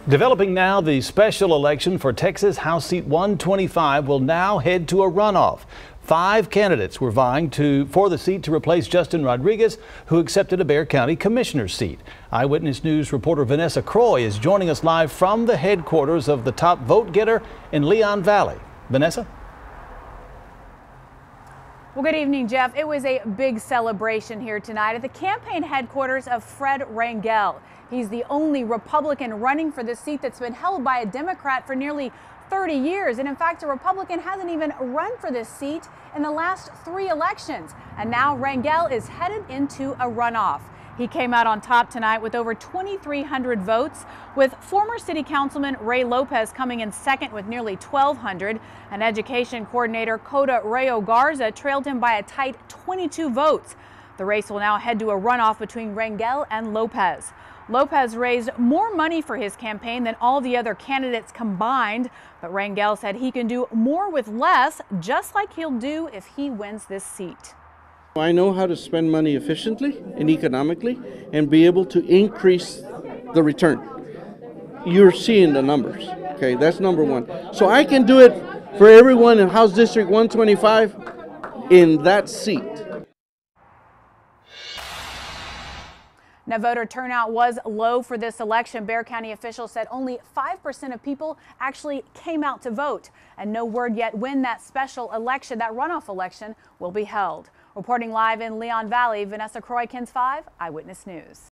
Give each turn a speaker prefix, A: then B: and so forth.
A: Developing now, the special election for Texas House Seat 125 will now head to a runoff. 5 candidates were vying for the seat to replace Justin Rodriguez, who accepted a Bexar County Commissioner seat. Eyewitness News reporter Vanessa Croix is joining us live from the headquarters of the top vote getter in Leon Valley. Vanessa?
B: Well, good evening, Jeff. It was a big celebration here tonight at the campaign headquarters of Fred Rangel. He's the only Republican running for the seat that's been held by a Democrat for nearly 30 years. And in fact, a Republican hasn't even run for this seat in the last 3 elections. And now Rangel is headed into a runoff. He came out on top tonight with over 2,300 votes, with former City Councilman Ray Lopez coming in second with nearly 1,200. And Education Coordinator Coda Rayo Garza trailed him by a tight 22 votes. The race will now head to a runoff between Rangel and Lopez. Lopez raised more money for his campaign than all the other candidates combined, but Rangel said he can do more with less, just like he'll do if he wins this seat.
C: I know how to spend money efficiently and economically and be able to increase the return. You're seeing the numbers, okay? That's number one. So I can do it for everyone in House District 125 in that seat.
B: Now, voter turnout was low for this election. Bexar County officials said only 5% of people actually came out to vote, and no word yet when that special election, that runoff election, will be held. Reporting live in Leon Valley, Vanessa Croix, KENS 5 Eyewitness News.